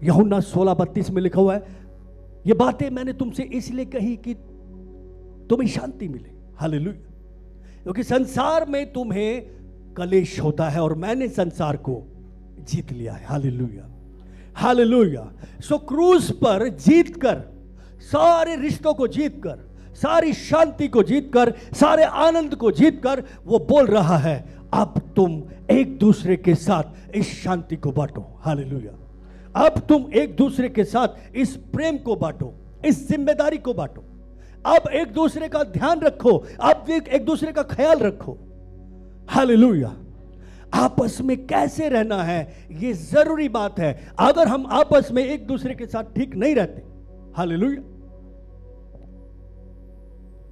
यूहन्ना 16:32 में लिखा हुआ है, ये बातें मैंने तुमसे इसलिए कही कि तुम्हें शांति मिले। हालेलुया। क्योंकि संसार में तुम्हें कलेश होता है और मैंने संसार को जीत लिया है। Hallelujah, hallelujah. सो क्रूस पर जीत कर, सारे रिश्तों को जीत कर, सारी शांति को जीत कर, सारे आनंद को जीत कर वो बोल रहा है, अब तुम एक दूसरे के साथ इस शांति को बांटो। हालेलुया। अब तुम एक दूसरे के साथ इस प्रेम को बांटो, इस जिम्मेदारी को बांटो। अब एक दूसरे का ध्यान रखो, अब एक दूसरे का ख्याल रखो। हालेलुया। आपस में कैसे रहना है ये जरूरी बात है। अगर हम आपस में एक दूसरे के साथ ठीक नहीं रहते, हालेलुया,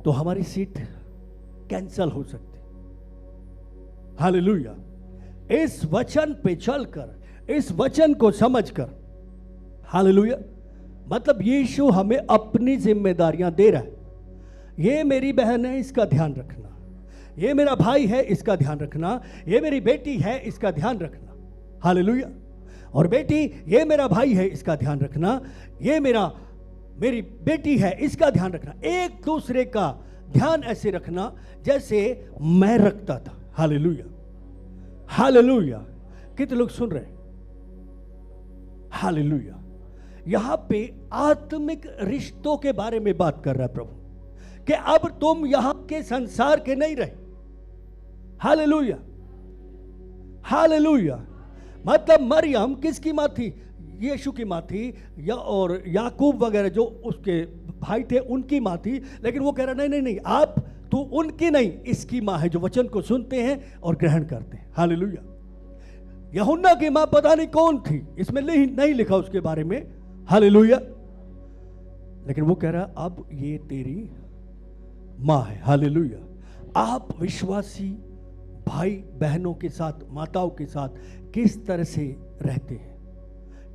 तो हमारी सीट कैंसल हो सकती। हालेलुया। इस वचन पे चलकर, इस वचन को समझकर, हालेलुया, मतलब यीशु हमें अपनी जिम्मेदारियां दे रहा है। ये मेरी बहन है, इसका ध्यान रखना। ये मेरा भाई है, इसका ध्यान रखना। ये मेरी बेटी है, इसका ध्यान रखना। हालेलुया। और बेटी, ये मेरा भाई है, इसका ध्यान रखना। ये मेरी बेटी है, इसका ध्यान रखना। एक दूसरे का ध्यान ऐसे रखना जैसे मैं रखता था। Hallelujah, hallelujah. कितने लोग सुन रहे हैं? हालेलुया। यहां पे आत्मिक रिश्तों के बारे में बात कर रहा है प्रभु, कि अब तुम यहां के संसार के नहीं रहे। Hallelujah, hallelujah. मतलब मरियम किसकी मां थी? यीशु की मां थी, और याकूब वगैरह जो उसके भाई थे उनकी मां थी। लेकिन वो कह रहा नहीं नहीं नहीं, आप तू उनकी नहीं, इसकी मां है, जो वचन को सुनते हैं और ग्रहण करते हैं। हालेलुया। यूहन्ना की मां पता नहीं कौन थी, इसमें नहीं लिखा उसके बारे में। हालेलुया। लेकिन वो कह रहा अब ये तेरी मां है। हालेलुया। आप विश्वासी भाई बहनों के साथ, माताओं के साथ किस तरह से रहते हैं,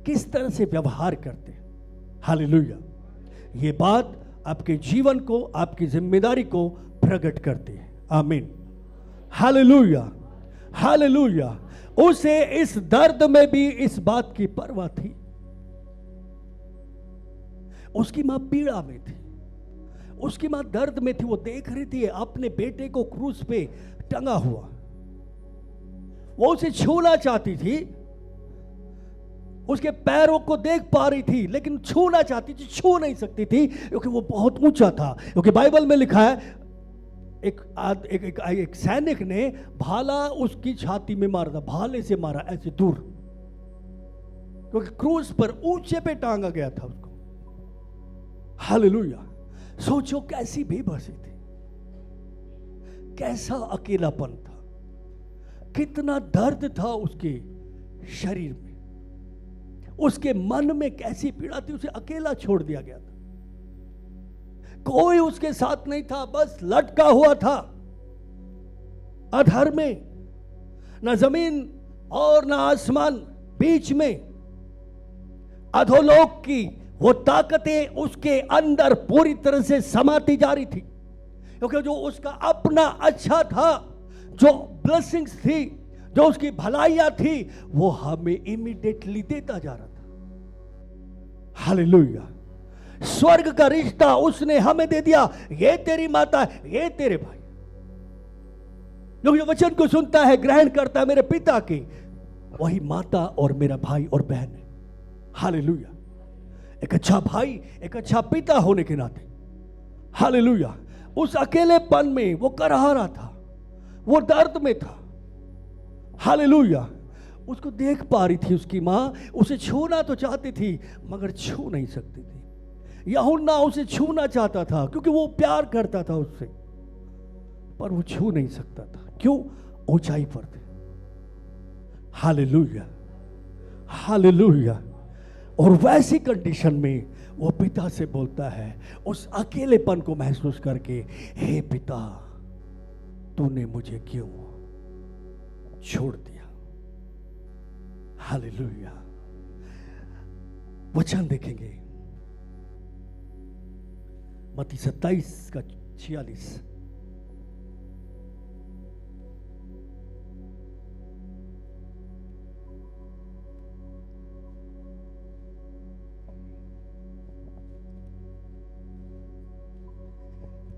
किस तरह से व्यवहार करते हैं। हालेलुया। ये बात आपके जीवन को, आपकी जिम्मेदारी को प्रकट करती है। आमीन। Hallelujah, hallelujah. उसे इस दर्द में भी इस बात की परवाह थी। उसकी मां पीड़ा में थी, उसकी मां दर्द में थी। वो देख रही थी अपने बेटे को क्रूस पे टंगा हुआ। वो उसे छूना चाहती थी, उसके पैरों को देख पा रही थी, लेकिन छूना चाहती थी, छू नहीं सकती थी क्योंकि वो बहुत ऊंचा था। क्योंकि बाइबल में लिखा है एक सैनिक ने भाला उसकी छाती में मारा था, भाले से मारा ऐसे दूर, क्योंकि क्रूस पर ऊंचे पे टांगा गया था उसको। हालेलुया। सोचो कैसी बेबसी थी, कैसा अकेलापन था, कितना दर्द था उसके शरीर में, उसके मन में कैसी पीड़ा थी। उसे अकेला छोड़ दिया गया था, कोई उसके साथ नहीं था, बस लटका हुआ था अधर में, ना जमीन और ना आसमान, बीच में। अधोलोक की वो ताकतें उसके अंदर पूरी तरह से समाती जा रही थी, क्योंकि जो उसका अपना अच्छा था, जो ब्लेसिंग्स थी, जो उसकी भलाइयां थी, वो हमें इमीडिएटली देता जा रहा था। हालेलुया। स्वर्ग का रिश्ता उसने हमें दे दिया। ये तेरी माता है, ये तेरे भाई। जो वचन को सुनता है, ग्रहण करता है मेरे पिता की, वही माता और मेरा भाई और बहन है। हालेलुया। एक अच्छा भाई, एक अच्छा पिता होने के नाते, हालेलुया, उस अकेलेपन में वो करहा रहा था, वो दर्द में था। हालेलुया। उसको देख पा रही थी उसकी मां, उसे छूना तो चाहती थी मगर छू नहीं सकती थी। यूहन्ना उसे छूना चाहता था क्योंकि वो प्यार करता था उससे, पर वो छू नहीं सकता था। क्यों? ऊंचाई पर थे। Hallelujah, hallelujah. और वैसी कंडीशन में वो पिता से बोलता है, उस अकेलेपन को महसूस करके, हे पिता, तूने मुझे क्यों छोड़ दिया। हालेलुया। वचन देखेंगे मत्ती 27:46।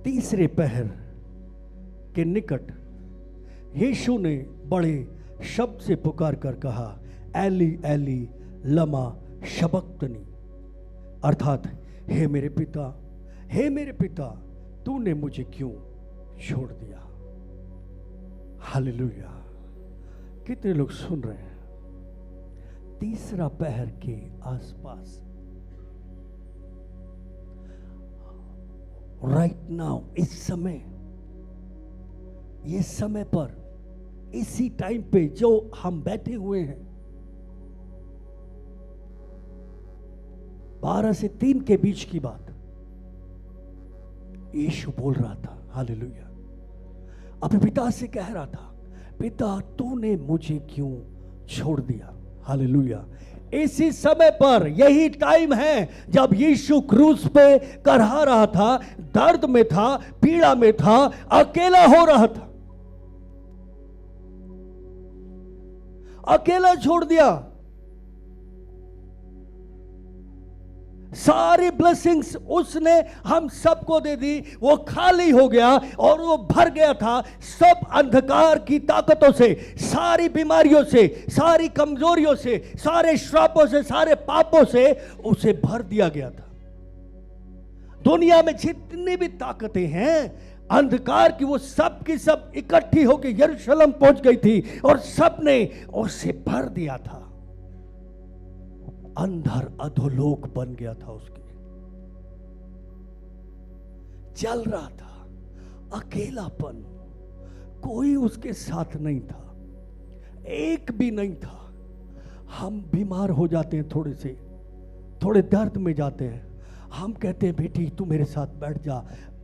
तीसरे पहर के निकट यीशु ने बड़े शब्द से पुकार कर कहा, एली एली लमा शबक्तनी, अर्थात हे मेरे पिता तूने मुझे क्यों छोड़ दिया। हालेलुया। कितने लोग सुन रहे हैं? तीसरा पहर के आसपास, राइट नाउ, इस समय, ये समय पर, इसी टाइम पे जो हम बैठे हुए हैं, 12 से 3 के बीच की बात यीशु बोल रहा था। हालेलुया। अपने पिता से कह रहा था, पिता तूने मुझे क्यों छोड़ दिया। हालेलुया। इसी समय पर, यही टाइम है जब यीशु क्रूस पे करहा रहा था, दर्द में था, पीड़ा में था, अकेला हो रहा था, अकेला छोड़ दिया। सारी ब्लेसिंग्स उसने हम सबको दे दी, वो खाली हो गया और वो भर गया था सब अंधकार की ताकतों से, सारी बीमारियों से, सारी कमजोरियों से, सारे श्रापों से, सारे पापों से उसे भर दिया गया था। दुनिया में जितनी भी ताकतें हैं अंधकार की, वो सब की सब इकट्ठी होकर यरूशलेम पहुंच गई थी और सब ने उसे भर दिया था। अंधर अधोलोक बन गया था उसके, चल रहा था, अकेलापन, कोई उसके साथ नहीं था, एक भी नहीं था। हम बीमार हो जाते हैं, थोड़े दर्द में जाते हैं, हम कहते हैं बेटी तू मेरे साथ बैठ जा,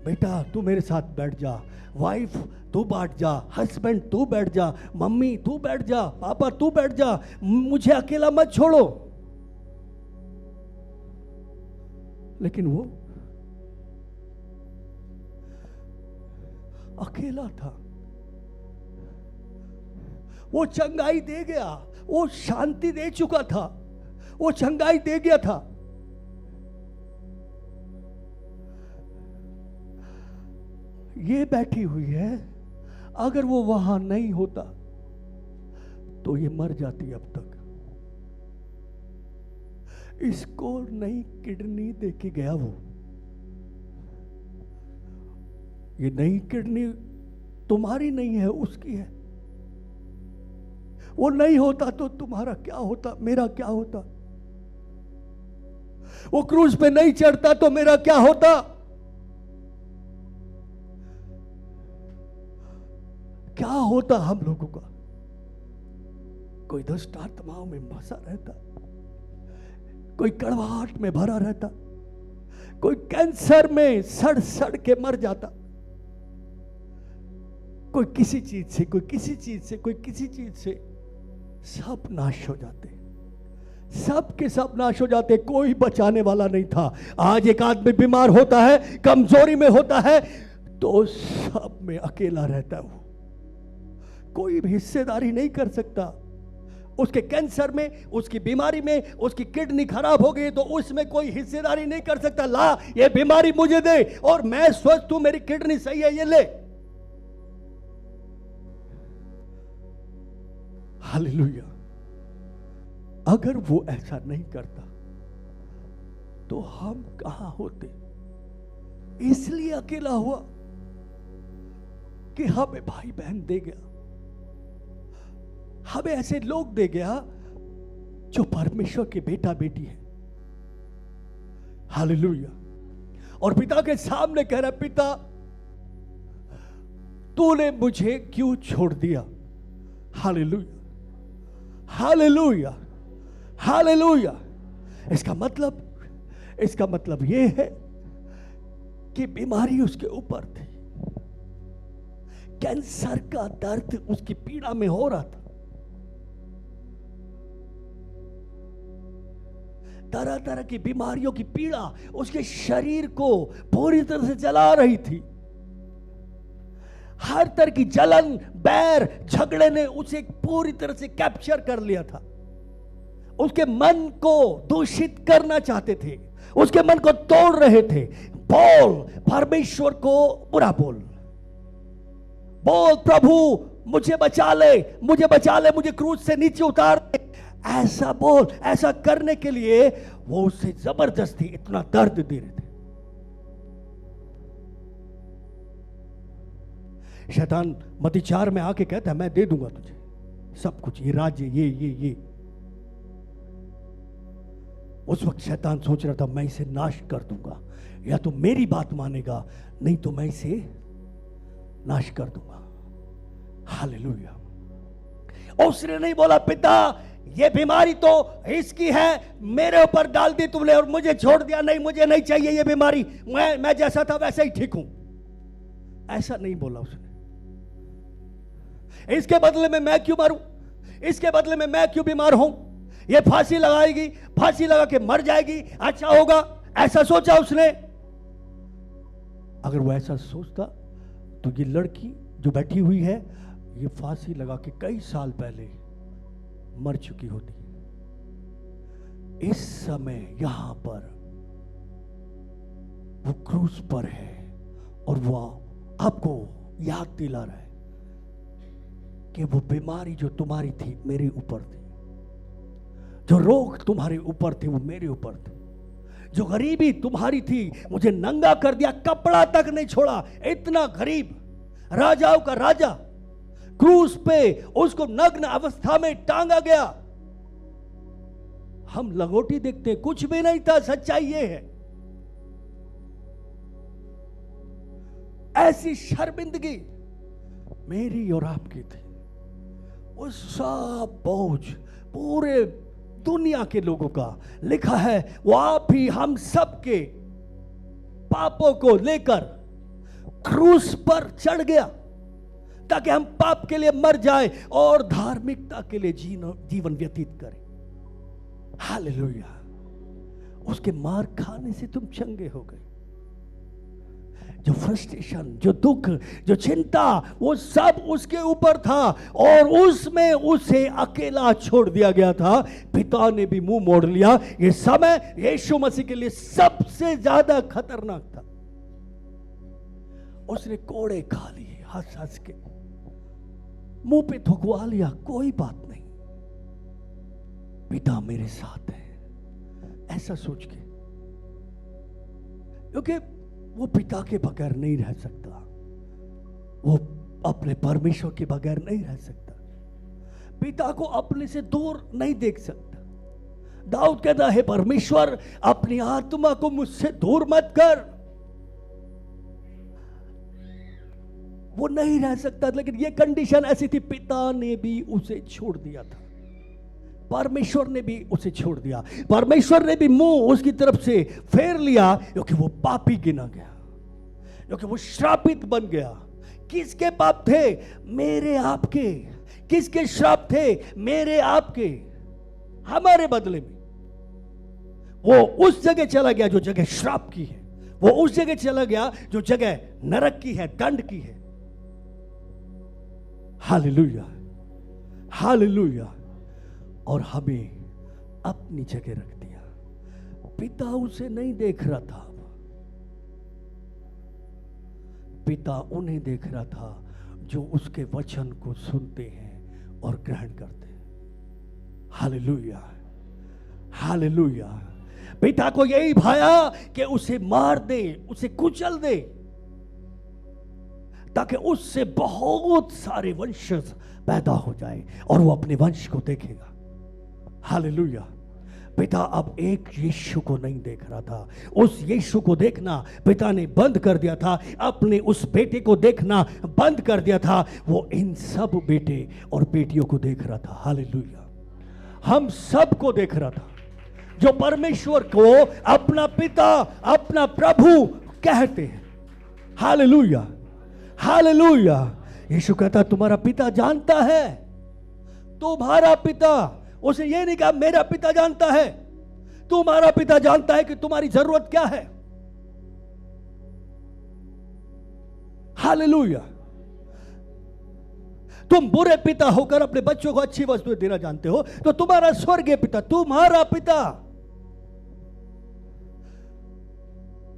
बेटा तू मेरे साथ बैठ जा, वाइफ तू बैठ जा, हस्बैंड तू बैठ जा, मम्मी तू बैठ जा, पापा तू बैठ जा, मुझे अकेला मत छोड़ो। लेकिन वो अकेला था। वो चंगाई दे गया, वो शांति दे चुका था, वो चंगाई दे गया था। ये बैठी हुई है, अगर वो वहां नहीं होता तो ये मर जाती अब तक। इसको नई किडनी दे के गया वो। ये नई किडनी तुम्हारी नहीं है, उसकी है। वो नहीं होता तो तुम्हारा क्या होता, मेरा क्या होता। वो क्रूज पे नहीं चढ़ता तो मेरा क्या होता। क्या होता हम लोगों का। कोई दुष्ट आत्माओं में फंसा रहता, कोई कड़वाहट में भरा रहता, कोई कैंसर में सड़ सड़ के मर जाता, कोई किसी चीज से, कोई किसी चीज से, कोई किसी चीज से, सब नाश हो जाते, सब के सब नाश हो जाते। कोई बचाने वाला नहीं था। आज एक आदमी बीमार होता है, कमजोरी में होता है, तो सब में अकेला रहता है। वो कोई भी हिस्सेदारी नहीं कर सकता। उसके कैंसर में, उसकी बीमारी में, उसकी किडनी खराब हो गई तो उसमें कोई हिस्सेदारी नहीं कर सकता। ला ये बीमारी मुझे दे और मैं स्वस्थ हूं, मेरी किडनी सही है, ये ले। हालेलुया। अगर वो ऐसा नहीं करता तो हम कहां होते। इसलिए अकेला हुआ कि हमें भाई बहन दे गया, हमें ऐसे लोग दे गया जो परमेश्वर के बेटा बेटी है। हालेलुया। और पिता के सामने कह रहा, पिता तूने मुझे क्यों छोड़ दिया। Hallelujah, hallelujah, hallelujah. इसका मतलब यह है कि बीमारी उसके ऊपर थी, कैंसर का दर्द उसकी पीड़ा में हो रहा था, तरह तरह की बीमारियों की पीड़ा उसके शरीर को पूरी तरह से जला रही थी। हर तरह की जलन, बैर, झगड़े ने उसे पूरी तरह से कैप्चर कर लिया था। उसके मन को दूषित करना चाहते थे, उसके मन को तोड़ रहे थे, बोल परमेश्वर को बुरा बोल, बोल प्रभु मुझे बचा ले, मुझे बचा ले, मुझे क्रूज से नीचे उतार दे, ऐसा बोल। ऐसा करने के लिए वो उसे जबरदस्ती इतना दर्द दे रहे थे। शैतान मत्ती 4 में आके कहता है मैं दे दूंगा तुझे सब कुछ, ये राज्य, ये। उस वक्त शैतान सोच रहा था मैं इसे नाश कर दूंगा, या तो मेरी बात मानेगा, नहीं तो मैं इसे नाश कर दूंगा। हालेलुया। उसने नहीं बोला पिता ये बीमारी तो इसकी है, मेरे ऊपर डाल दी तुमने और मुझे छोड़ दिया, नहीं मुझे नहीं चाहिए ये बीमारी, मैं जैसा था वैसे ही ठीक हूं। ऐसा नहीं बोला उसने। इसके बदले में मैं क्यों मरूं, इसके बदले में मैं क्यों बीमार हूं, ये फांसी लगाएगी, फांसी लगा के मर जाएगी, अच्छा होगा, ऐसा सोचा उसने। अगर वो ऐसा सोचता तो ये लड़की जो बैठी हुई है ये फांसी लगा के कई साल पहले मर चुकी होती। इस समय यहां पर वो क्रूस पर है और वो आपको याद दिला रहा है कि वो बीमारी जो तुम्हारी थी मेरे ऊपर थी, जो रोग तुम्हारे ऊपर थे वो मेरे ऊपर थे, जो गरीबी तुम्हारी थी मुझे नंगा कर दिया, कपड़ा तक नहीं छोड़ा, इतना गरीब, राजाओं का राजा, क्रूस पे उसको नग्न अवस्था में टांगा गया। हम लंगोटी देखते कुछ भी नहीं था, सच्चाई ये है। ऐसी शर्मिंदगी मेरी और आपकी थी। वो सब बोझ पूरे दुनिया के लोगों का लिखा है, वो आप ही हम सब के पापों को लेकर क्रूस पर चढ़ गया ताकि हम पाप के लिए मर जाएं और धार्मिकता के लिए जीवन व्यतीत करें। हालेलुया। उसके मार खाने से तुम चंगे हो गए। जो फ्रस्ट्रेशन, जो दुख, जो चिंता, वो सब उसके ऊपर था और उसमें उसे अकेला छोड़ दिया गया था। पिता ने भी मुंह मोड़ लिया। ये समय यीशु मसीह के लिए सबसे ज्यादा खतरनाक था। उसने कोड़े खा लिए, हंस हंस के मुंह पे थुकवा लिया, कोई बात नहीं, पिता मेरे साथ है, ऐसा सोच के, क्योंकि वो पिता के बगैर नहीं रह सकता, वो अपने परमेश्वर के बगैर नहीं रह सकता, पिता को अपने से दूर नहीं देख सकता। दाऊद कहता है परमेश्वर अपनी आत्मा को मुझसे दूर मत कर। वो नहीं रह सकता, लेकिन ये कंडीशन ऐसी थी, पिता ने भी उसे छोड़ दिया था, परमेश्वर ने भी उसे छोड़ दिया, परमेश्वर ने भी मुंह उसकी तरफ से फेर लिया, क्योंकि वो पापी गिना गया, क्योंकि वो श्रापित बन गया। किसके पाप थे? मेरे आपके। किसके श्राप थे? मेरे आपके, हमारे बदले में। वो उस जगह चला गया जो जगह श्राप की है, वो उस जगह चला गया जो जगह नरक की है, दंड की है। Hallelujah, hallelujah. और हमें अपनी जगह रख दिया। पिता उसे नहीं देख रहा था, पिता उन्हें देख रहा था जो उसके वचन को सुनते हैं और ग्रहण करते हैं। Hallelujah, hallelujah. पिता को यही भाया कि उसे मार दे, उसे कुचल दे, ताकि उससे बहुत सारे वंशज पैदा हो जाए और वो अपने वंश को देखेगा। हालेलुया। पिता अब एक यीशु को नहीं देख रहा था, उस यीशु को देखना पिता ने बंद कर दिया था, अपने उस बेटे को देखना बंद कर दिया था। वो इन सब बेटे और बेटियों को देख रहा था। हालेलुया। हम सब को देख रहा था, जो परमेश्वर को अपना पिता, अपना प्रभु कहते हैं। Hallelujah, hallelujah. यीशु कहता तुम्हारा पिता जानता है, तुम्हारा पिता, उसे ये नहीं कहा मेरा पिता जानता है, तुम्हारा पिता जानता है कि तुम्हारी जरूरत क्या है। हालेलुया। तुम बुरे पिता होकर अपने बच्चों को अच्छी वस्तुएं देना जानते हो, तो तुम्हारा स्वर्गीय पिता, तुम्हारा पिता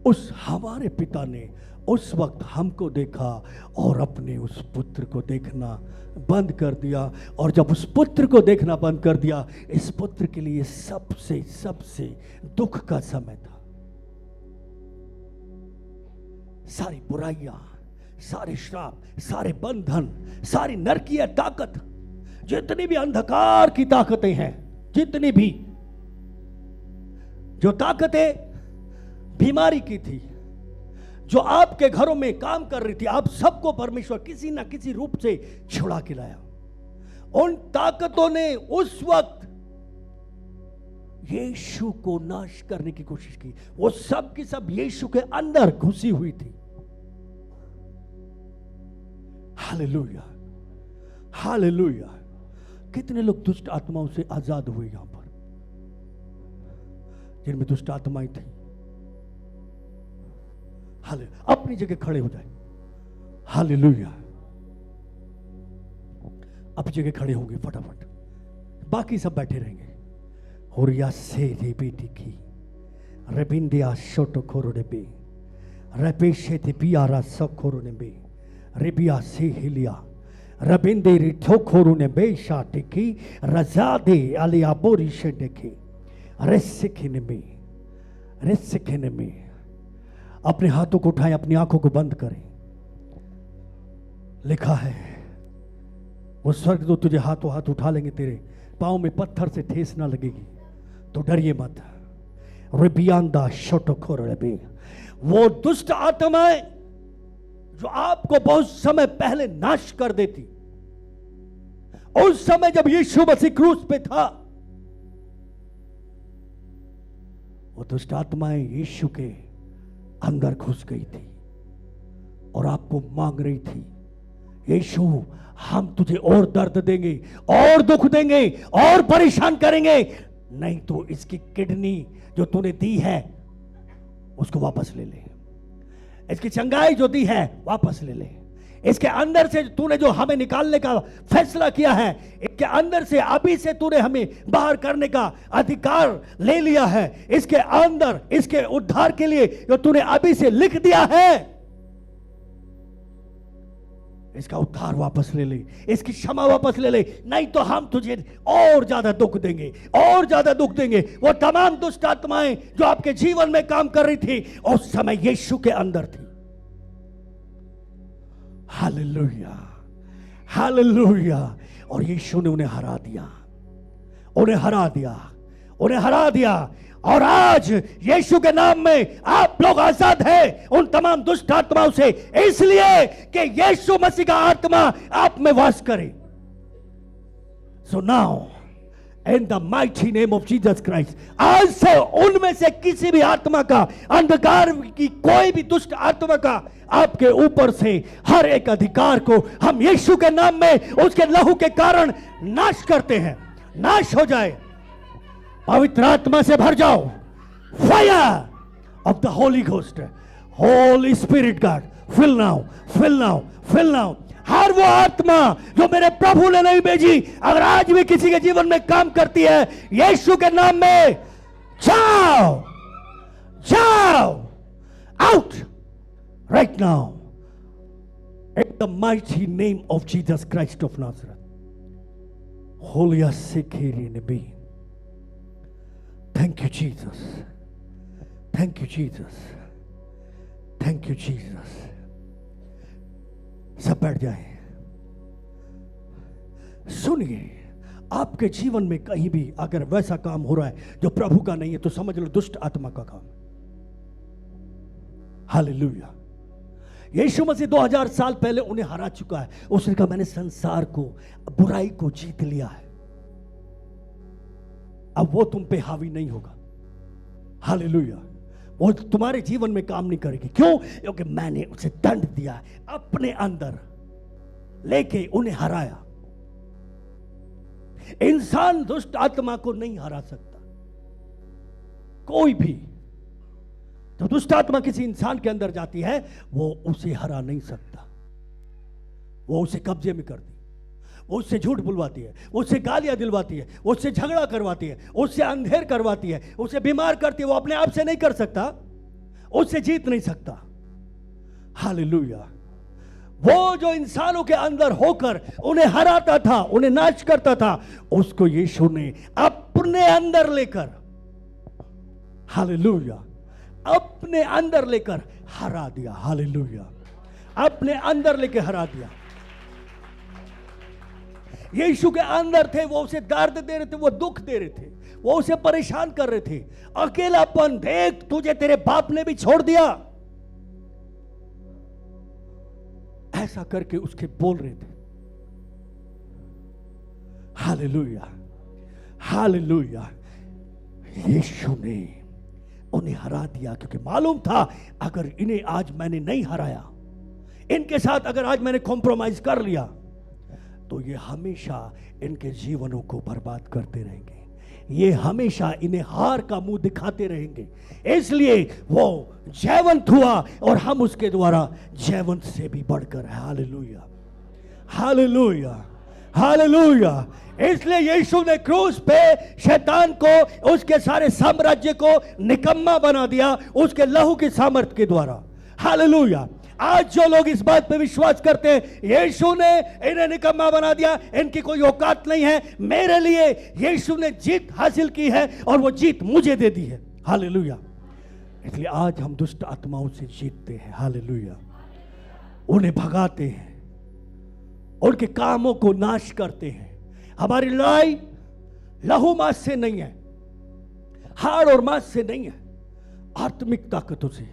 उस हमारे पिता ने उस वक्त हमको देखा और अपने उस पुत्र को देखना बंद कर दिया। और जब उस पुत्र को देखना बंद कर दिया, इस पुत्र के लिए सबसे सबसे दुख का समय था। सारी बुराइयां, सारे श्राप, सारे बंधन, सारी नरकीय ताकत, जितनी भी अंधकार की ताकतें हैं, जितनी भी जो ताकतें बीमारी की थी, जो आपके घरों में काम कर रही थी, आप सबको परमेश्वर किसी ना किसी रूप से छुड़ा के लाया। उन ताकतों ने उस वक्त यीशु को नाश करने की कोशिश की। वो सब की सब यीशु के अंदर घुसी हुई थी। Hallelujah, hallelujah. कितने लोग दुष्ट आत्माओं से आजाद हुए यहां पर, जिनमें दुष्ट आत्माएं थी। हाले, अपनी जगह खड़े हो जाए। हालेलुया। अपनी जगह खड़े होंगे फटाफट, बाकी सब बैठे रहेंगे। और या से रे बेटी की रबिंदिया शोटो खोरो ने बे रपेशे ते पियारा सखोरो ने बे रिबिया से हिलिया रबिंदे रिठो खोरो ने बे शाटे की रजादे अलिया बोरी शेडे की रेसिखने में। अपने हाथों को उठाएं, अपनी आंखों को बंद करें। लिखा है वो स्वर्गदूत तुझे हाथों हाथ उठा लेंगे, तेरे पांव में पत्थर से ठेस ना लगेगी, तो डरिए मत। रिबियांदा शोटोखोर रबे, वो दुष्ट आत्माएं जो आपको बहुत समय पहले नाश कर देती, उस समय जब यीशु मसीह क्रूस पे था, वो दुष्ट आत्माएं यीशु के अंदर घुस गई थी और आपको मांग रही थी, यीशु हम तुझे और दर्द देंगे, और दुख देंगे, और परेशान करेंगे, नहीं तो इसकी किडनी जो तूने दी है उसको वापस ले ले, इसकी चंगाई जो दी है वापस ले ले, इसके अंदर से तूने जो हमें निकालने का फैसला किया है, इसके अंदर से अभी से तूने हमें बाहर करने का अधिकार ले लिया है, इसके अंदर इसके उद्धार के लिए जो तूने अभी से लिख दिया है, इसका उद्धार वापस ले ले, इसकी क्षमा वापस ले ले, नहीं तो हम तुझे और ज्यादा दुख देंगे, और ज्यादा दुख देंगे। वो तमाम दुष्ट आत्माएं जो आपके जीवन में काम कर रही थी, उस समय यीशु के अंदर थी। Hallelujah, hallelujah. और यीशु ने उन्हें हरा दिया, उन्हें हरा दिया, उन्हें हरा दिया। और आज यीशु के नाम में आप लोग आजाद हैं उन तमाम दुष्ट आत्माओं से, इसलिए कि यीशु मसीह का आत्मा आप में वास करे। So now in the mighty name of Jesus Christ, आज से उनमें से किसी भी आत्मा का, अंधकार की कोई भी दुष्ट आत्मा का आपके ऊपर से हर एक अधिकार को हम यीशु के नाम में उसके लहू के कारण नाश करते हैं। नाश हो जाए, पवित्र आत्मा से भर जाओ। Fire of the Holi ghost, Holi spirit God, fill now, fill now, fill now. हर वो आत्मा जो मेरे प्रभु ने नहीं भेजी, अगर आज भी किसी के जीवन में काम करती है, यीशु के नाम में जाओ, जाओ, out right now in the mighty name of Jesus Christ of Nazareth. होलिया सेखेरी नबी। Thank you, Jesus. Thank you, Jesus. Thank you, Jesus. सब बैठ जाए। सुनिए, आपके जीवन में कहीं भी अगर वैसा काम हो रहा है जो प्रभु का नहीं है, तो समझ लो दुष्ट आत्मा का काम। हालेलुया। यीशु मसीह 2000 साल पहले उन्हें हरा चुका है। उसने कहा मैंने संसार को, बुराई को जीत लिया है, अब वो तुम पे हावी नहीं होगा। हालेलुया। वो तुम्हारे जीवन में काम नहीं करेगी। क्यों? क्योंकि मैंने उसे दंड दिया है, अपने अंदर लेके उन्हें हराया। इंसान दुष्ट आत्मा को नहीं हरा सकता, कोई भी। तो दुष्ट आत्मा किसी इंसान के अंदर जाती है, वो उसे हरा नहीं सकता, वो उसे कब्जे में करती, वो उससे झूठ बुलवाती है, वो उससे गालियां दिलवाती है, वो उससे झगड़ा करवाती है, उससे अंधेर करवाती है, उसे बीमार करती है। वो अपने आप से नहीं कर सकता, उससे जीत नहीं सकता। हालेलुया। वो जो इंसानों के अंदर होकर उन्हें हराता था, उन्हें नाश करता था, उसको यीशु ने अपने अंदर लेकर, हालेलुया, अपने अंदर लेकर हरा दिया। हालेलुया। अपने अंदर लेकर हरा दिया। यीशु के अंदर थे, वो उसे दर्द दे रहे थे, वो दुख दे रहे थे, वो उसे परेशान कर रहे थे। अकेलापन, देख तुझे तेरे बाप ने भी छोड़ दिया, ऐसा करके उसके बोल रहे थे। Hallelujah, hallelujah. यीशु ने उन्हें हरा दिया, क्योंकि मालूम था अगर इन्हें आज मैंने नहीं हराया, इनके साथ अगर आज मैंने कॉम्प्रोमाइज कर लिया, तो ये हमेशा इनके जीवनों को बर्बाद करते रहेंगे, ये हमेशा इन्हें हार का मुंह दिखाते रहेंगे। इसलिए वो जयवंत हुआ और हम उसके द्वारा जयवंत से भी बढ़कर। Hallelujah, hallelujah, hallelujah. इसलिए यीशु ने क्रूस पे शैतान को, उसके सारे साम्राज्य को निकम्मा बना दिया उसके लहू की सामर्थ के द्वारा। हालेलुया। आज जो लोग इस बात पे विश्वास करते हैं यीशु ने इन्हें निकम्मा बना दिया, इनकी कोई औकात नहीं है, मेरे लिए यीशु ने जीत हासिल की है और वो जीत मुझे दे दी है। हालेलुया। इसलिए आज हम दुष्ट आत्माओं से जीतते हैं। हालेलुया। उन्हें भगाते हैं, उनके कामों को नाश करते हैं। हमारी लड़ाई लहू मांस से नहीं है, हाड़ और मांस से नहीं है, आत्मिक ताकतों से।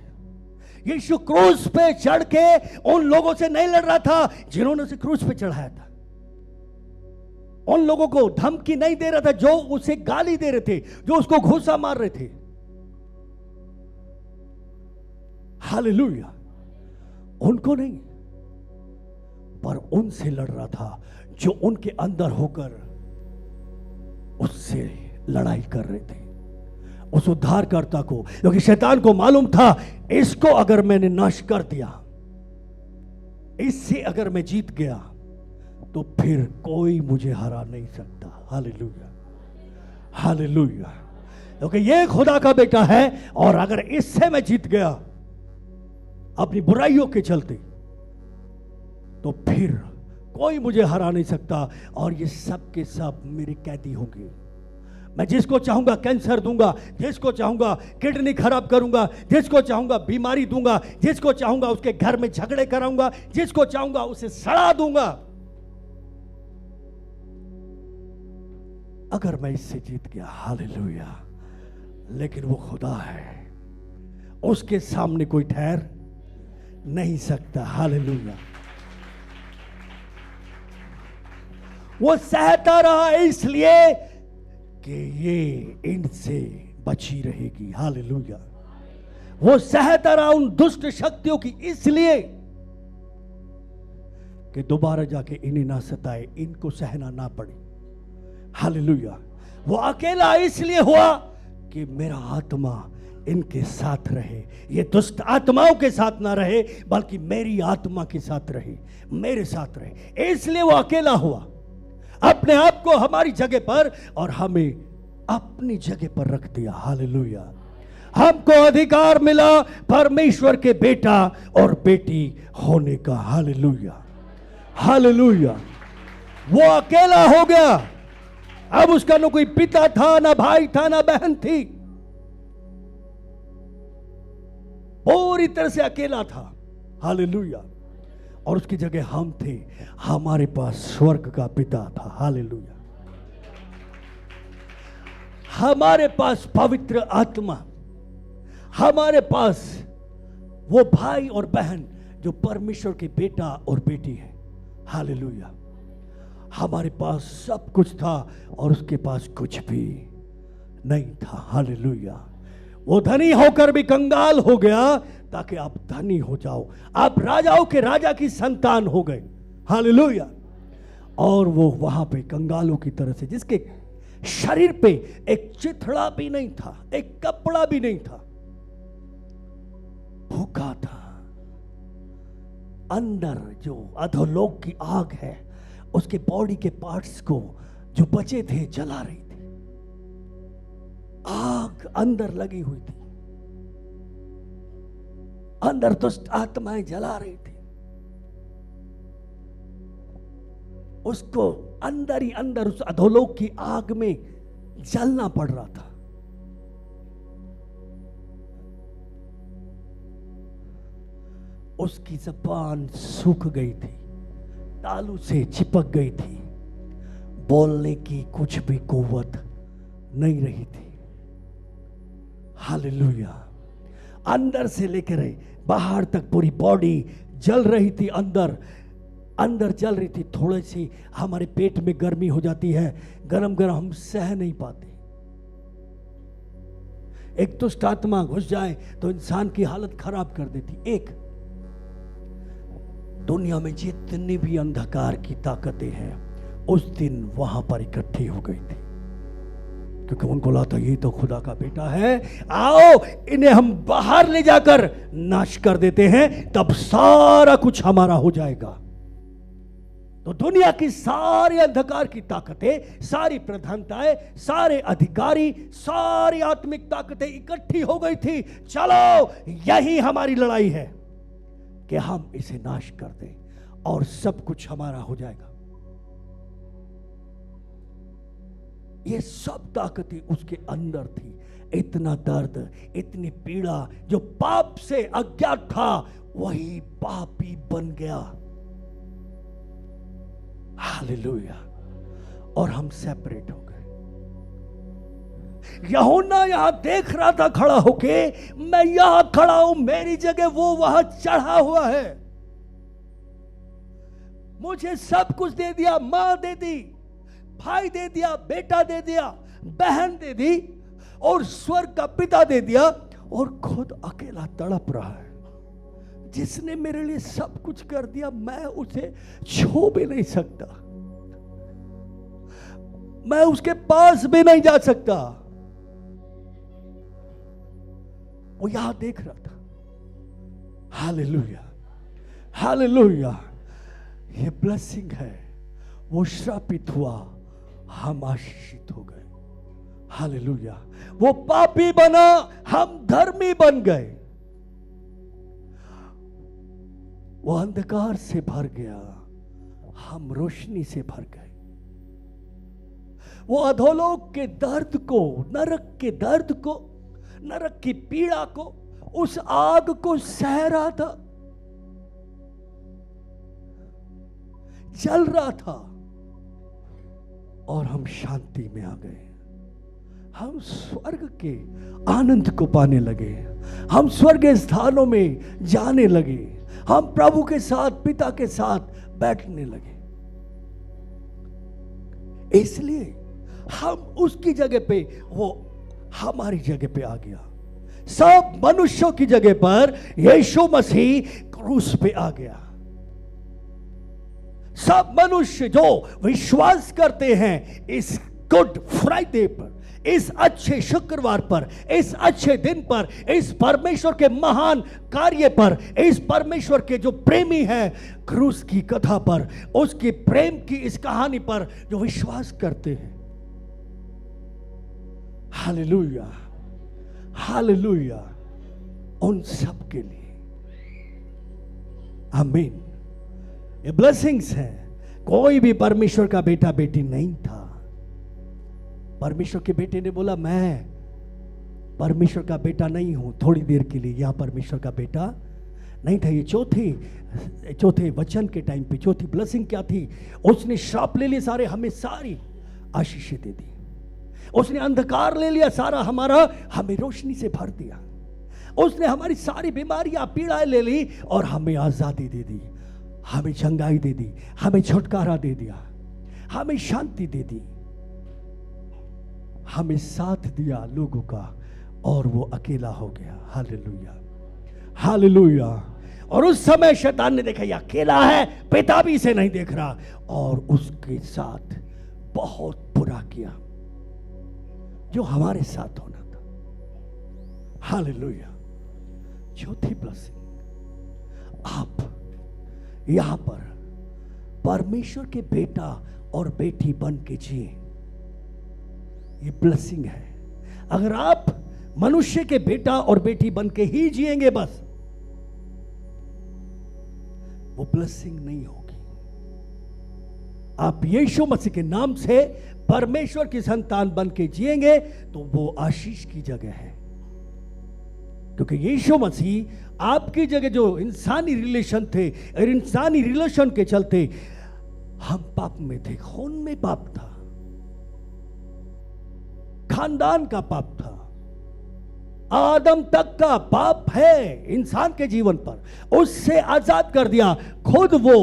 यीशु क्रूस पे चढ़ के उन लोगों से नहीं लड़ रहा था जिन्होंने उसे क्रूस पे चढ़ाया था, उन लोगों को धमकी नहीं दे रहा था जो उसे गाली दे रहे थे, जो उसको घूंसा मार रहे थे। हालेलुया। उनको नहीं, पर उनसे लड़ रहा था जो उनके अंदर होकर उससे लड़ाई कर रहे थे, उस उद्धारकर्ता को। क्योंकि शैतान को मालूम था इसको अगर मैंने नाश कर दिया, इससे अगर मैं जीत गया, तो फिर कोई मुझे हरा नहीं सकता। Hallelujah, hallelujah. क्योंकि ये खुदा का बेटा है और अगर इससे मैं जीत गया अपनी बुराइयों के चलते, तो फिर कोई मुझे हरा नहीं सकता और ये सब के सब मेरे कैदी होंगे। मैं जिसको चाहूंगा कैंसर दूंगा, जिसको चाहूंगा किडनी खराब करूंगा, जिसको चाहूंगा बीमारी दूंगा, जिसको चाहूंगा उसके घर में झगड़े कराऊंगा, जिसको चाहूंगा उसे सड़ा दूंगा। अगर मैं इससे जीत गया, हालेलुया। लेकिन वो खुदा है, उसके सामने कोई ठहर नहीं सकता। हालेलुया। वो सहता रहा इसलिए कि ये इनसे बची रहेगी। हालेलुया। वो सहता रहा उन दुष्ट शक्तियों की इसलिए कि दोबारा जाके इन्हें ना सताए, इनको सहना ना पड़े। हालेलुया। वो अकेला इसलिए हुआ कि मेरा आत्मा इनके साथ रहे, ये दुष्ट आत्माओं के साथ ना रहे बल्कि मेरी आत्मा के साथ रहे, मेरे साथ रहे। इसलिए वो अकेला हुआ, अपने आप को हमारी जगह पर और हमें अपनी जगह पर रख दिया। हालेलुया। हमको अधिकार मिला परमेश्वर के बेटा और बेटी होने का। Hallelujah, hallelujah. वो अकेला हो गया, अब उसका ना कोई पिता था, ना भाई था, ना बहन थी, पूरी तरह से अकेला था। हालेलुया। और उसकी जगह हम थे, हमारे पास स्वर्ग का पिता था। हालेलुया। हमारे पास पवित्र आत्मा, हमारे पास वो भाई और बहन जो परमेश्वर के बेटा और बेटी है। हालेलुया। हमारे पास सब कुछ था और उसके पास कुछ भी नहीं था। हालेलुया। वो धनी होकर भी कंगाल हो गया ताकि आप धनी हो जाओ, आप राजाओं के राजा की संतान हो गए। हालेलुया। और वो वहां पे कंगालों की तरह से, जिसके शरीर पे एक चिथड़ा भी नहीं था, एक कपड़ा भी नहीं था, भूखा था, अंदर जो अधोलोक की आग है उसके बॉडी के पार्ट्स को जो बचे थे जला रही थी, आग अंदर लगी हुई थी। अंदर दुष्ट आत्माएं जला रही थी, उसको अंदर ही अंदर उस अधोलोक की आग में जलना पड़ रहा था। उसकी जबान सूख गई थी, तालू से चिपक गई थी, बोलने की कुछ भी कुव्वत नहीं रही थी। हालेलुया। अंदर से लेकर बाहर तक पूरी बॉडी जल रही थी, अंदर जल रही थी। थोड़ी सी हमारे पेट में गर्मी हो जाती है, गरम गरम हम सह नहीं पाते। एक दुष्ट आत्मा घुस जाए तो इंसान की हालत खराब कर देती। एक दुनिया में जितनी भी अंधकार की ताकतें हैं उस दिन वहां पर इकट्ठी हो गई थी, क्योंकि उनको लगा ये तो खुदा का बेटा है, आओ इन्हें हम बाहर ले जाकर नाश कर देते हैं, तब सारा कुछ हमारा हो जाएगा। तो दुनिया की सारी अंधकार की ताकतें, सारी प्रधानताएं, सारे अधिकारी, सारी आत्मिक ताकतें इकट्ठी हो गई थी। चलो यही हमारी लड़ाई है कि हम इसे नाश कर दें और सब कुछ हमारा हो जाएगा। ये सब ताकतें उसके अंदर थी। इतना दर्द, इतनी पीड़ा, जो पाप से अज्ञात था वही पापी बन गया। हालेलुया। और हम सेपरेट हो गए। यूहन्ना यहां देख रहा था खड़ा होके, मैं यहां खड़ा हूं, मेरी जगह वो वहां चढ़ा हुआ है। मुझे सब कुछ दे दिया, मां दे दी, भाई दे दिया, बेटा दे दिया, बहन दे दी, और स्वर्ग का पिता दे दिया, और खुद अकेला तड़प रहा है। जिसने मेरे लिए सब कुछ कर दिया, मैं उसे छू भी नहीं सकता, मैं उसके पास भी नहीं जा सकता। वो यहां देख रहा था। Hallelujah, hallelujah. ये ब्लेसिंग है। वो श्रापित हुआ, हम आशीषित हो गए। हालेलुया। वो पापी बना, हम धर्मी बन गए। वो अंधकार से भर गया, हम रोशनी से भर गए। वो अधोलोक के दर्द को, नरक के दर्द को, नरक की पीड़ा को, उस आग को सह रहा था, जल रहा था, और हम शांति में आ गए। हम स्वर्ग के आनंद को पाने लगे, हम स्वर्ग स्थानों में जाने लगे, हम प्रभु के साथ, पिता के साथ बैठने लगे। इसलिए हम उसकी जगह पे, वो हमारी जगह पे आ गया। सब मनुष्यों की जगह पर यीशु मसीह क्रूस पे आ गया। सब मनुष्य जो विश्वास करते हैं इस गुड फ्राइडे पर, इस अच्छे शुक्रवार पर, इस अच्छे दिन पर, इस परमेश्वर के महान कार्य पर, इस परमेश्वर के जो प्रेमी है, क्रूस की कथा पर, उसकी प्रेम की इस कहानी पर जो विश्वास करते हैं। Hallelujah, hallelujah. उन सब के लिए आमीन। ये ब्लेसिंग्स है। कोई भी परमेश्वर का बेटा बेटी नहीं था। परमेश्वर के बेटे ने बोला, मैं परमेश्वर का बेटा नहीं हूं। थोड़ी देर के लिए यहां परमेश्वर का बेटा नहीं था। ये चौथे वचन के टाइम पे चौथी ब्लेसिंग क्या थी? उसने श्राप ले लिए सारे, हमें सारी आशीषें दे दी। उसने अंधकार ले लिया सारा हमारा, हमें रोशनी से भर दिया। उसने हमारी सारी बीमारियां, पीड़ाएं ले ली और हमें आजादी दे दी, हमें चंगाई दे दी, हमें छुटकारा दे दिया, हमें शांति दे दी, हमें साथ दिया लोगों का, और वो अकेला हो गया। Hallelujah, hallelujah. और उस समय शैतान ने देखा ये अकेला है, पिता भी इसे नहीं देख रहा, और उसके साथ बहुत बुरा किया जो हमारे साथ होना था। हालेलुया। चौथी ब्लेसिंग, आप यहां पर परमेश्वर के बेटा और बेटी बन के जिए। ये ब्लेसिंग है। अगर आप मनुष्य के बेटा और बेटी बन के ही जिएंगे बस, ब्लेसिंग नहीं होगी। आप यीशु मसीह के नाम से परमेश्वर की संतान बन के जिएंगे तो वो आशीष की जगह है, क्योंकि यीशु मसीह आपकी जगह जो इंसानी रिलेशन थे और इंसानी रिलेशन के चलते हम पाप में थे, खून में पाप था, खानदान का पाप था, आदम तक का पाप है इंसान के जीवन पर, उससे आजाद कर दिया। खुद वो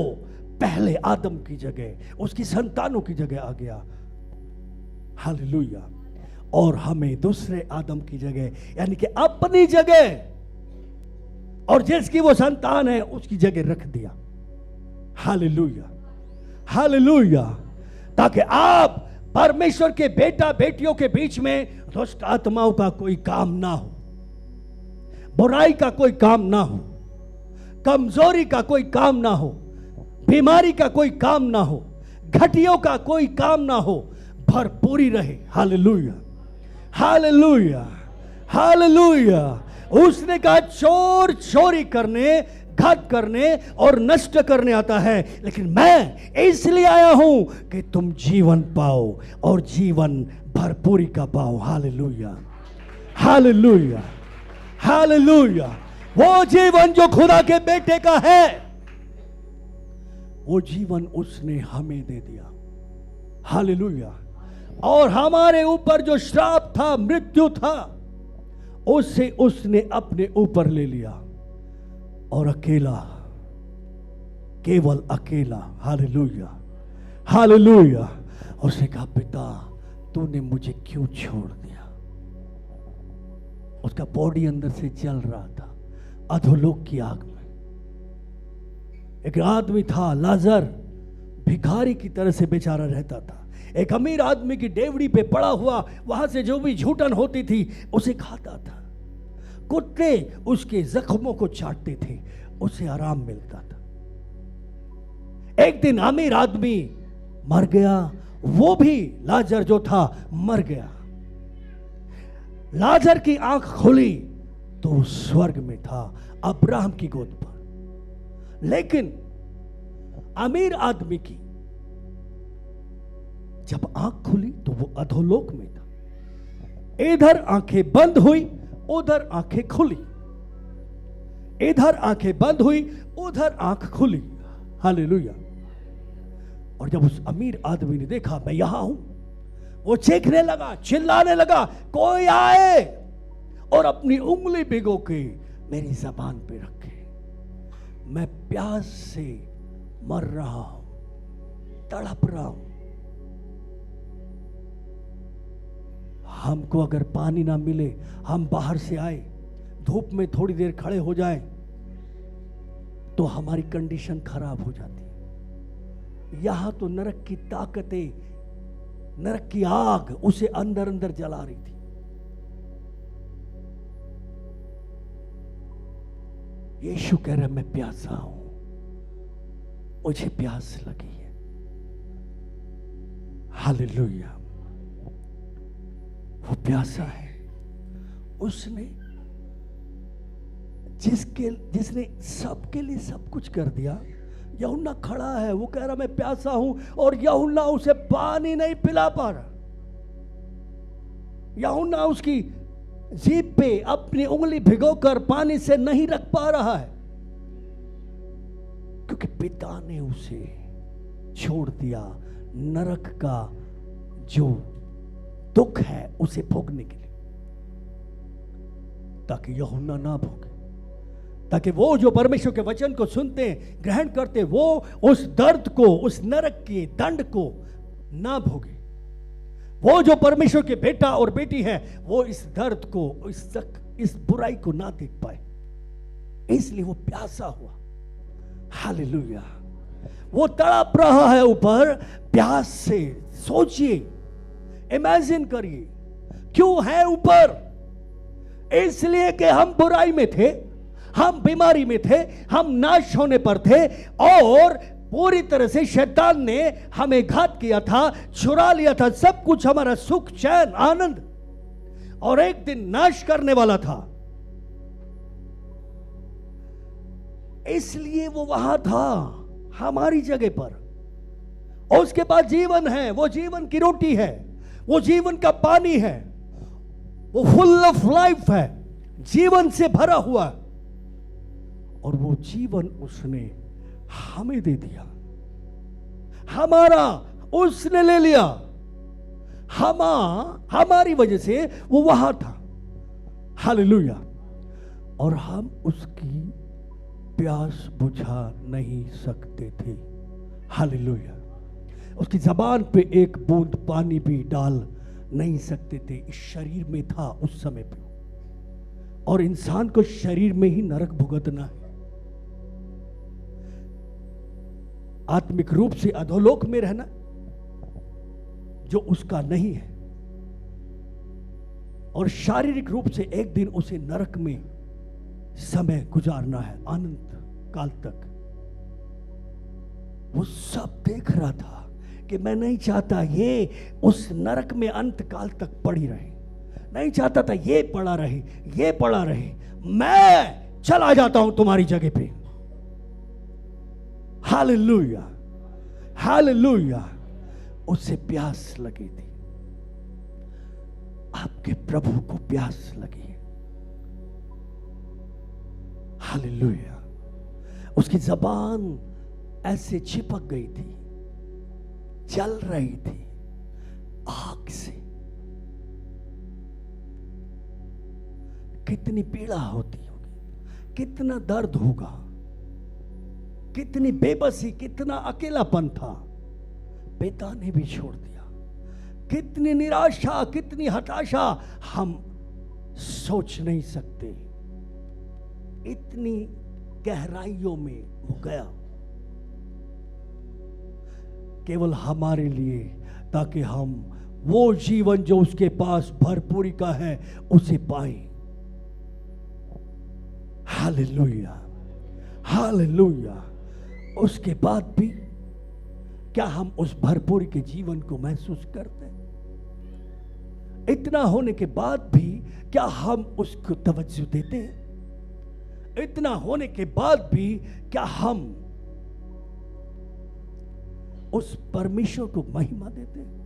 पहले आदम की जगह उसकी संतानों की जगह आ गया, हालेलुया। और हमें दूसरे आदम की जगह यानी कि अपनी जगह और जिसकी वो संतान है उसकी जगह रख दिया, हालेलुया हालेलुया, ताकि आप परमेश्वर के बेटा बेटियों के बीच में दुष्ट आत्माओं का कोई काम ना हो, बुराई का कोई काम ना हो, कमजोरी का कोई काम ना हो, बीमारी का कोई काम ना हो, घटियों का कोई काम ना हो, भरपूरी रहे, हालेलुया हालेलुया हालेलुया। उसने कहा चोर चोरी करने, घात करने और नष्ट करने आता है, लेकिन मैं इसलिए आया हूं कि तुम जीवन पाओ और जीवन भरपूरी का पाओ, हालेलुया हालेलुया हालेलुया। वो जीवन जो खुदा के बेटे का है, वो जीवन उसने हमें दे दिया, हालेलुया। और हमारे ऊपर जो श्राप था, मृत्यु था, उससे उसने अपने ऊपर ले लिया और अकेला, केवल अकेला, हालेलुया हालेलुया। उसने कहा पिता तूने मुझे क्यों छोड़ दिया। उसका बॉडी अंदर से जल रहा था अधोलोक की आग में। एक आदमी था लाजर, भिखारी की तरह से बेचारा रहता था, एक अमीर आदमी की डेवड़ी पे पड़ा हुआ, वहां से जो भी झूठन होती थी उसे खाता था, कुत्ते उसके जख्मों को चाटते थे, उसे आराम मिलता था। एक दिन अमीर आदमी मर गया, वो भी लाजर जो था मर गया। लाजर की आंख खुली तो स्वर्ग में था, अब्राहम की गोद पर। लेकिन अमीर आदमी की जब आंख खुली तो वो अधोलोक में था। इधर आंखें बंद हुई, उधर आंखें खुली, इधर आंखें बंद हुई, उधर आंख खुली, हालेलुया। और जब उस अमीर आदमी ने देखा मैं यहां हूं, वो चीखने लगा, चिल्लाने लगा, कोई आए और अपनी उंगली भिगो के मेरी जबान पे रखे, मैं प्यास से मर रहा हूं, तड़प रहा हूं। हमको अगर पानी ना मिले, हम बाहर से आए, धूप में थोड़ी देर खड़े हो जाए तो हमारी कंडीशन खराब हो जाती। यहां तो नरक की ताकतें, नरक की आग उसे अंदर अंदर जला रही थी। यीशु कह रहा मैं प्यासा हूं, मुझे प्यास लगी है, हालेलुया। वो प्यासा है, उसने जिसने सबके लिए सब कुछ कर दिया। यूहन्ना खड़ा है, वो कह रहा मैं प्यासा हूं, और यूहन्ना उसे पानी नहीं पिला पा रहा। यूहन्ना उसकी जीभ पे अपनी उंगली भिगोकर पानी से नहीं रख पा रहा है, क्योंकि पिता ने उसे छोड़ दिया नरक का जो दुख है उसे भोगने के लिए, ताकि यूहन्ना ना भोगे, ताकि वो जो परमेश्वर के वचन को सुनते ग्रहण करते वो उस दर्द को, उस नरक के दंड को ना भोगे। वो जो परमेश्वर के बेटा और बेटी है वो इस दर्द को, इस बुराई को ना देख पाए, इसलिए वो प्यासा हुआ, हालेलुया। वो तड़प रहा है ऊपर प्यास से। सोचिए, इमेजिन करिए, क्यों है ऊपर? इसलिए कि हम बुराई में थे, हम बीमारी में थे, हम नाश होने पर थे, और पूरी तरह से शैतान ने हमें घात किया था, चुरा लिया था सब कुछ, हमारा सुख, चैन, आनंद, और एक दिन नाश करने वाला था। इसलिए वो वहां था। हमारी जगह पर। और उसके बाद जीवन है, वो जीवन की रोटी है, वो जीवन का पानी है, वो फुल ऑफ लाइफ है, जीवन से भरा हुआ। और वो जीवन उसने हमें दे दिया, हमारा उसने ले लिया। हमारी वजह से वो वहां था। हालेलुया। और हम उसकी प्यास बुझा नहीं सकते थे। हालेलुया। उसकी जबान पे एक बूंद पानी भी डाल नहीं सकते थे। इस शरीर में था उस समय पे, और इंसान को शरीर में ही नरक भुगतना है। आत्मिक रूप से अधोलोक में रहना जो उसका नहीं है, और शारीरिक रूप से एक दिन उसे नरक में समय गुजारना है, अनंत काल तक। वो सब देख रहा था कि मैं नहीं चाहता ये उस नरक में अंत काल तक पड़ी रहे, नहीं चाहता था ये पड़ा रहे, ये पड़ा रहे। मैं चला जाता हूं तुम्हारी जगह पे। Hallelujah, hallelujah. उसे प्यास लगी थी। आपके प्रभु को प्यास लगी है। हालेलुया। उसकी जबान ऐसे चिपक गई थी, जल रही थी आग से। कितनी पीड़ा होती होगी, कितना दर्द होगा, कितनी बेबसी, कितना अकेलापन था। पिता ने भी छोड़ दिया। कितनी निराशा, कितनी हताशा, हम सोच नहीं सकते। इतनी गहराइयों में वो गया, केवल हमारे लिए, ताकि हम वो जीवन जो उसके पास भरपूरी का है उसे पाएं। Hallelujah, hallelujah. उसके बाद भी क्या हम उस भरपूरी के जीवन को महसूस करते हैं? इतना होने के बाद भी क्या हम उसको तवज्जो देते हैं? इतना होने के बाद भी क्या हम उस परमेश्वर को महिमा देते हैं?